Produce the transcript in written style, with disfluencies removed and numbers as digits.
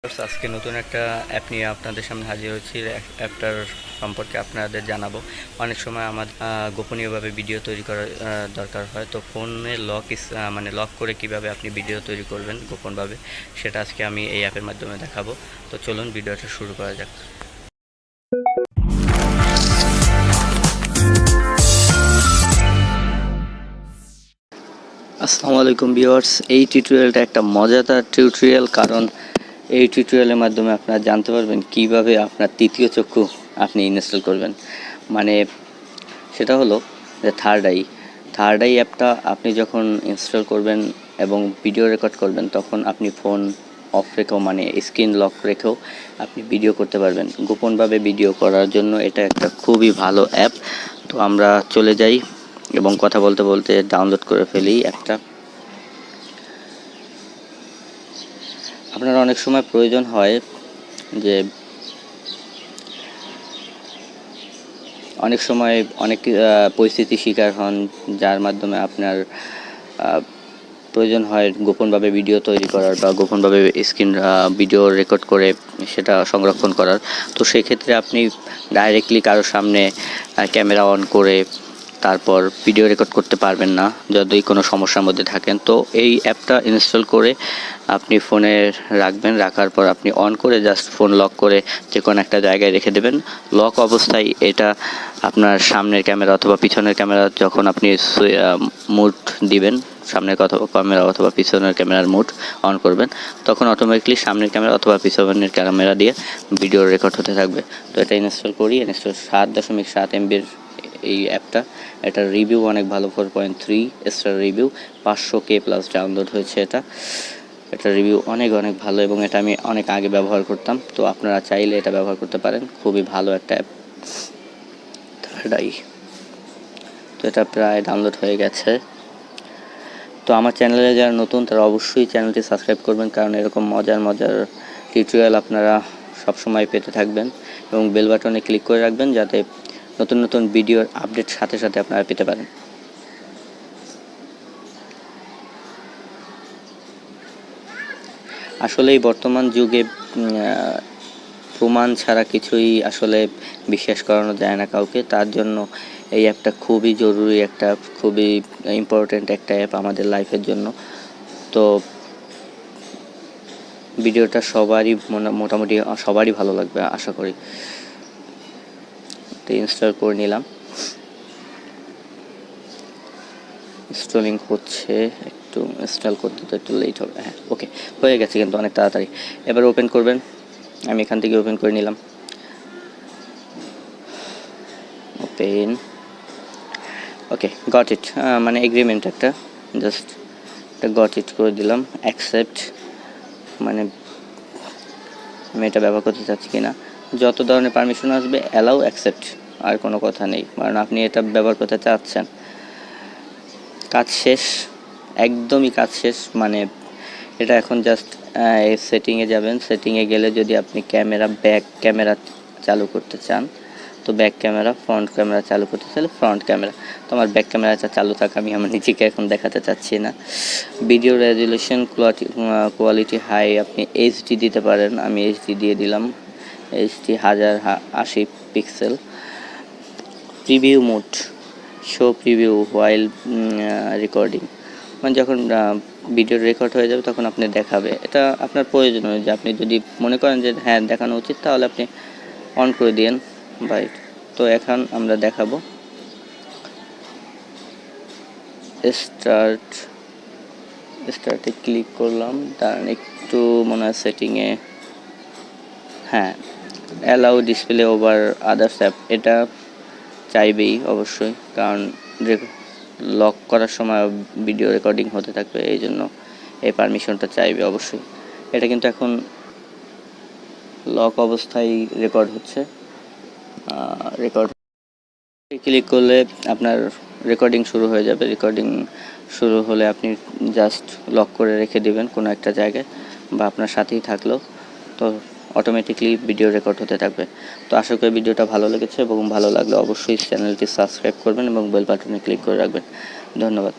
আজকে নতুন একটা অ্যাপ নিয়ে আপনাদের সামনে হাজির হচ্ছি। অ্যাপটার সম্পর্কে আপনাদের জানাবো। অনেক সময় আমার গোপনীয়ভাবে ভিডিও তৈরি করার দরকার হয়, তো ফোনে লক করে কিভাবে আপনি ভিডিও তৈরি করবেন গোপনভাবে, সেটা আজকে আমি এই অ্যাপের মাধ্যমে দেখাবো। তো চলুন ভিডিওটা শুরু করা যাক। আসসালামু আলাইকুম ভিউয়ার্স, এই টিউটোরিয়ালটা একটা মজাদার টিউটোরিয়াল, কারণ এই টিউটোরিয়ালের মাধ্যমে আপনারা জানতে পারবেন কিভাবে আপনার তৃতীয় চক্ষু আপনি ইনস্টল করবেন। মানে সেটা হলো যে থার্ড আই অ্যাপটা আপনি যখন ইনস্টল করবেন এবং ভিডিও রেকর্ড করবেন, তখন আপনি ফোন অফ রেখেও, মানে স্ক্রিন লক রেখেও আপনি ভিডিও করতে পারবেন। গোপনভাবে ভিডিও করার জন্য এটা একটা খুবই ভালো অ্যাপ। তো আমরা চলে যাই এবং কথা বলতে বলতে ডাউনলোড করে ফেলি অ্যাপটা। আপনার অনেক সময় প্রয়োজন হয় যে অনেক সময় অনেক পরিস্থিতির শিকার হন, যার মাধ্যমে আপনার প্রয়োজন হয় গোপনভাবে ভিডিও তৈরি করার বা গোপনভাবে স্ক্রিন ভিডিও রেকর্ড করে সেটা সংরক্ষণ করার। তো সেক্ষেত্রে আপনি ডাইরেক্টলি কারোর সামনে ক্যামেরা অন করে তারপর ভিডিও রেকর্ড করতে পারবেন না যদি কোনো সমস্যার মধ্যে থাকেন। তো এই অ্যাপটা ইনস্টল করে আপনি ফোনে রাখবেন, রাখার পর আপনি অন করে জাস্ট ফোন লক করে যে কোনো একটা জায়গায় রেখে দেবেন। লক অবস্থায় এটা আপনার সামনের ক্যামেরা অথবা পিছনের ক্যামেরা যখন আপনি মুড দিবেন, সামনের ক্যামেরা অথবা পিছনের ক্যামেরার মুড অন করবেন, তখন অটোমেটিকলি সামনের ক্যামেরা অথবা পিছনের ক্যামেরা দিয়ে ভিডিও রেকর্ড হতে থাকবে। তো এটা ইনস্টল করি। 7.7 MBর এই অ্যাপটা, এটার রিভিউ অনেক ভালো, 4.3 star review, 500K plus download হয়েছে। এটার রিভিউ অনেক ভালো এবং এটা আমি অনেক আগে ব্যবহার করতাম। তো আপনারা চাইলে এটা ব্যবহার করতে পারেন, খুবই ভালো একটা অ্যাপ। তো এটা প্রায় ডাউনলোড হয়ে গেছে। তো আমার চ্যানেলে যারা নতুন তারা অবশ্যই চ্যানেলটি সাবস্ক্রাইব করবেন, কারণ এরকম মজার টিউটোরিয়াল আপনারা সবসময় পেতে থাকবেন, এবং বেল বাটনে ক্লিক করে রাখবেন যাতে নতুন ভিডিওর আপডেট সাথে সাথে আপনারা পেতে পারেন। আসলে এই বর্তমান যুগে প্রমাণ ছাড়া কিছুই আসলে বিশ্বাস করানো যায় না কাউকে। তার জন্য এই অ্যাপটা খুবই জরুরি, খুবই ইম্পর্ট্যান্ট একটা অ্যাপ আমাদের লাইফের জন্য। তো ভিডিওটা মোটামুটি সবারই ভালো লাগবে আশা করি। তো ইনস্টল করে নিলাম, ইনস্টলিং হচ্ছে, একটু ইনস্টল করতে তো একটু লেট হবে। হ্যাঁ, ওকে, হয়ে গেছে কিন্তু অনেক তাড়াতাড়ি। এবার ওপেন করবেন, আমি এখান থেকে ওপেন করে নিলাম। ওপেন, ওকে, গট ইট, মানে এগ্রিমেন্ট একটা, জাস্ট একটা গট ইট করে দিলাম। অ্যাকসেপ্ট, মানে আমি এটা ব্যবহার করতে চাচ্ছি কিনা। যত ধরনের পারমিশন আসবে অ্যালাউ, অ্যাকসেপ্ট, আর কোনো কথা নেই, কারণ আপনি এটা ব্যবহার করতে চাচ্ছেন। কাজ শেষ, একদমই কাজ শেষ। মানে এটা এখন জাস্ট সেটিংয়ে যাবেন। সেটিংয়ে গেলে যদি আপনি ব্যাক ক্যামেরা চালু করতে চান তো ব্যাক ক্যামেরা, ফ্রন্ট ক্যামেরা চালু করতে চাইলে ফ্রন্ট ক্যামেরা। তো আমার ব্যাক ক্যামেরাটা চালু থাকা, আমি আমার নিজেকে এখন দেখাতে চাচ্ছি না। ভিডিও রেজুলেশন কোয়ালিটি হাই, আপনি HD দিতে পারেন, আমি HD দিয়ে দিলাম, HD 1080 pixel. Preview mode, show preview while recording, মানে যখন ভিডিও রেকর্ড হয়ে যাবে তখন আপনি দেখাবে। এটা আপনার প্রয়োজন, যে আপনি যদি মনে করেন যে হ্যাঁ দেখানো উচিত, তাহলে আপনি অন করে দিন। বাইট, তো এখন আমরা দেখাবো। স্টার্টে ক্লিক করলাম, তার একটু মনে হয় সেটিংয়ে, হ্যাঁ, allow display over others app, এটা চাইবেই অবশ্যই, কারণ লক করার সময় ভিডিও রেকর্ডিং হতে থাকবে, এই জন্য এই পারমিশনটা চাইবে অবশ্যই। এটা কিন্তু এখন লক অবস্থায় রেকর্ড হচ্ছে। ক্লিক করলে আপনার রেকর্ডিং শুরু হয়ে যাবে। রেকর্ডিং শুরু হলে আপনি জাস্ট লক করে রেখে দেবেন কোনো একটা জায়গায়, বা আপনার সাথেই থাকলেও, তো অটোমেটিকলি ভিডিও রেকর্ড হতে থাকবে। তো আশা করি ভিডিওটা ভালো লেগেছে, এবং ভালো লাগলে অবশ্যই চ্যানেলটি সাবস্ক্রাইব করবেন এবং বেল বাটনে ক্লিক করে রাখবেন। ধন্যবাদ।